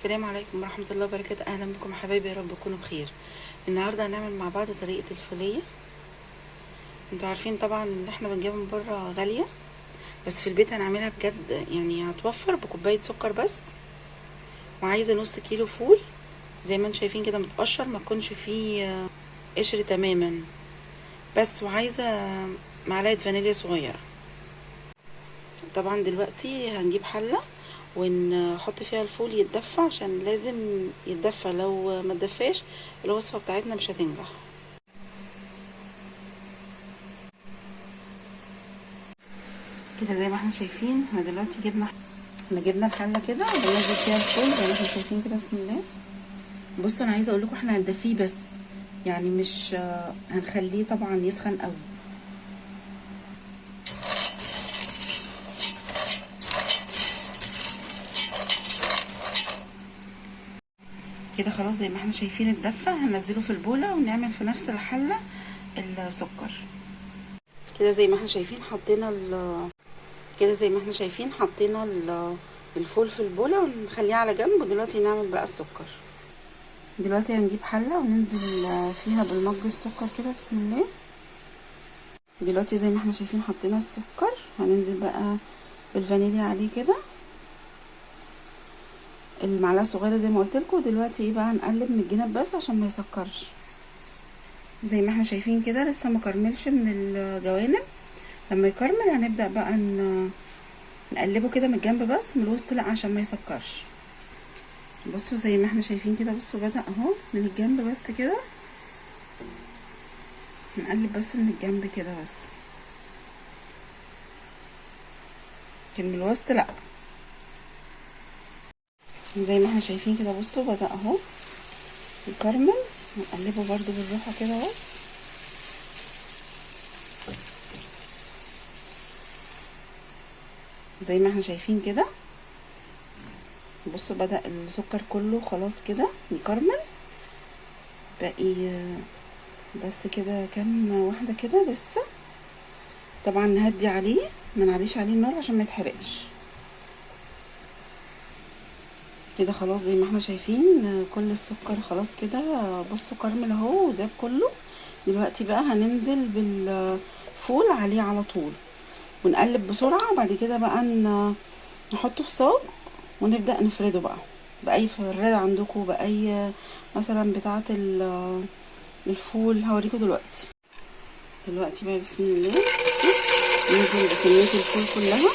السلام عليكم ورحمة الله وبركاته. أهلا بكم حبايبي، يا رب تكونوا بخير. النهاردة هنعمل مع بعض طريقة الفولية. انتوا عارفين طبعا ان احنا بنجيبها من بره غالية، بس في البيت هنعملها بجد، يعني هتوفر بكوباية سكر بس. وعايزة نص كيلو فول زي ما انتوا شايفين كده متقشر، ما تكونش فيه قشر تماما بس. وعايزة معلقة فانيليا صغيرة. طبعا دلوقتي هنجيب حلة ونحط فيها الفول يتدفى، عشان لازم يتدفى، لو ما تدفاش الوصفة بتاعتنا مش هتنجح. كده زي ما احنا شايفين، احنا دلوقتي جبنا الحله كده وبننزل فيها الفول زي ما احنا شايفين كده. بسم الله. بصوا، انا عايزه اقول لكم احنا هندفيه بس، يعني مش هنخليه طبعا يسخن قوي. كده خلاص زي ما احنا شايفين اتدفى. هننزله في البوله ونعمل في نفس الحله السكر. كده زي ما احنا شايفين حطينا الفول في البوله ونخليه على جنب. ودلوقتي نعمل بقى السكر. دلوقتي هنجيب حله وننزل فيها بالمج السكر كده. بسم الله. دلوقتي زي ما احنا شايفين حطينا السكر، هننزل بقى بالفانيليا عليه كده، المعلقه صغيره زي ما قلت لكم. دلوقتي ايه بقى، هنقلب من الجناب بس عشان ما يسكرش. زي ما احنا شايفين كده لسه ما كرملش من الجوانب. لما يكرمل هنبدا بقى نقلبه كده من الجنب بس، من الوسط لا، عشان ما يسكرش. بصوا زي ما احنا شايفين كده، بصوا بدا اهو من الجنب بس كده. نقلب بس من الجنب كده بس، لكن من الوسط لا. زي ما احنا شايفين كده، بصوا بدأ اهو يكرمل. نقلبه برضو بالراحة كده اهو. زي ما احنا شايفين كده، بصوا بدأ السكر كله خلاص كده يكرمل. باقي بس كده كام واحدة كده لسه. طبعا نهدي عليه، ما نعليش عليه النار عشان ما يتحرقش. كده خلاص زي ما احنا شايفين كل السكر خلاص كده. بصوا كرمل اهو وداب كله. دلوقتي بقى هننزل بالفول عليه على طول ونقلب بسرعة. وبعد كده بقى نحطه في صاج ونبدأ نفرده بقى بأي فرادة عندكم، بأي مثلا بتاعة الفول. هوريكم دلوقتي بقى بسم الله ننزل بكمية الفول كلها،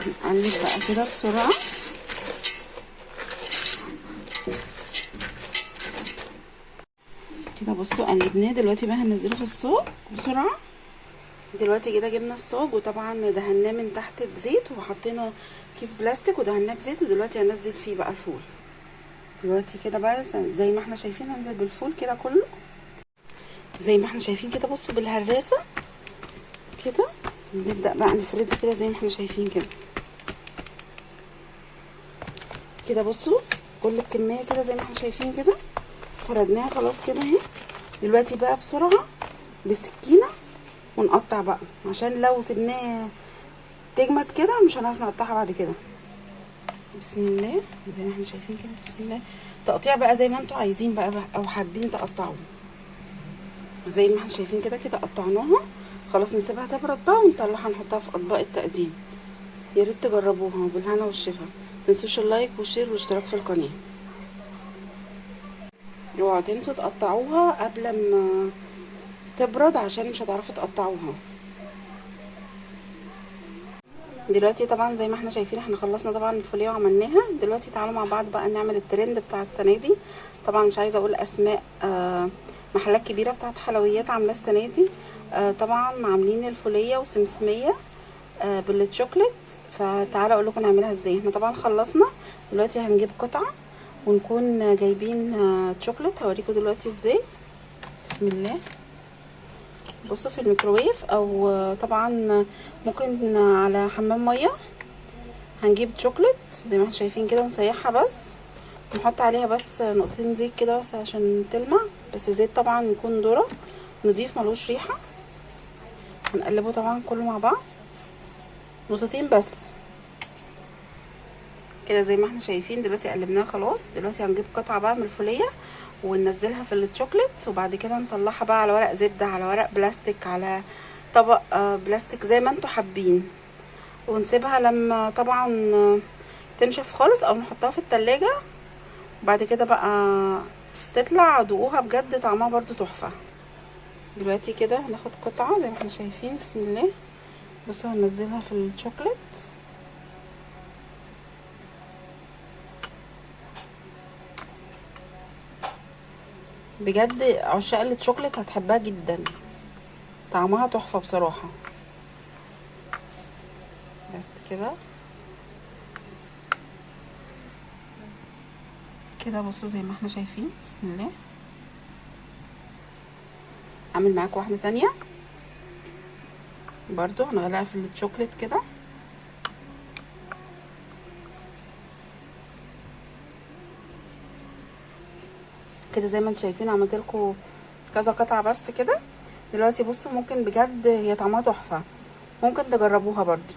نقلب بقى كده بسرعة. كده بصوا قلبناه. دلوقتي بقى هننزله في الصاج بسرعة. دلوقتي كده جبنا الصاج، وطبعا دهناه من تحت بزيت، وحطينا كيس بلاستيك ودهناه بزيت. ودلوقتي هنزل فيه بقى الفول. دلوقتي كده بقى زي ما احنا شايفين هنزل بالفول كده كله زي ما احنا شايفين كده. بصوا بالهراسة كده نبدأ بقى نفرده كده زي ما احنا شايفين كده. كده بصوا كل الكمية كده زي ما احنا شايفين كده فردناها خلاص كده اهي. دلوقتي بقى بسرعة بالسكينة ونقطع بقى، عشان لو سيبناه تجمد كده مش هنعرف نقطعها بعد كده. بسم الله. زي ما احنا شايفين كده بسم الله. تقطيع بقى زي ما انتوا عايزين بقى او حابين تقطعوا. زي ما احنا شايفين كده قطعناها خلاص. نسيبها تبرد بقى ونطلعها نحطها في اطباق التقديم. يا ريت تجربوها بالهنا والشفا. متنسوش اللايك والشير والاشتراك في القناه. اوعوا تنسوا تقطعوها قبل ما تبرد عشان مش هتعرفوا تقطعوها. دلوقتي طبعا زي ما احنا شايفين احنا خلصنا طبعا الفوليه وعملناها. دلوقتي تعالوا مع بعض بقى نعمل الترند بتاع السنه دي. طبعا مش عايزه اقول اسماء محلات كبيره بتاعت حلويات عامله السنه دي. طبعا عاملين الفوليه وسمسميه بالشوكليت. فتعالوا اقول لكم نعملها ازاي. احنا طبعا خلصنا. دلوقتي هنجيب قطعه ونكون جايبين شوكليت. هوريكم دلوقتي ازاي. بسم الله. بصوا في الميكروويف، او طبعا ممكن على حمام ميه. هنجيب شوكليت زي ما احنا شايفين كده ونسيحها بس، نحط عليها بس نقطتين زيت كده بس عشان تلمع. بس الزيت طبعا يكون ذرة نضيف ملوش ريحه. هنقلبه طبعا كله مع بعض، نقطتين بس. كده زي ما احنا شايفين. دلوقتي قلبناها خلاص. دلوقتي هنجيب قطعه بقى من الفوليه وننزلها في الشوكليت، وبعد كده نطلعها بقى على ورق زبده، على ورق بلاستيك، على طبق بلاستيك زي ما انتوا حابين، ونسيبها لما طبعا تنشف خالص، او نحطها في التلاجة. وبعد كده بقى تطلع دوقوها بجد، طعمها برضو تحفه. دلوقتي كده هناخد قطعه زي ما احنا شايفين. بسم الله. بصوا هننزلها في الشوكليت. بجد عشاق الشوكليت هتحبها جدا، طعمها تحفه بصراحه. بس كده كده بصوا زي ما احنا شايفين. بسم الله. اعمل معاكم واحده تانية برضو هنغلقها في الشوكليت كده. كده زي ما انتم شايفين عملت لكم كذا قطعه بس كده. دلوقتي بصوا ممكن بجد هي طعمها تحفه، ممكن تجربوها برضو.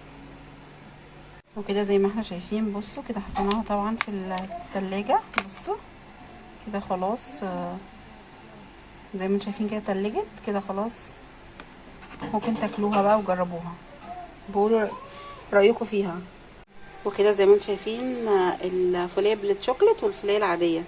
وكده زي ما احنا شايفين بصوا كده حطيناها طبعا في التلاجة. بصوا كده خلاص زي ما انتم شايفين كده تلجت كده خلاص. ممكن تاكلوها بقى وجربوها، بقولوا رايكم فيها. وكده زي ما انتم شايفين الفوليه بالشوكليت والفوليه العاديه.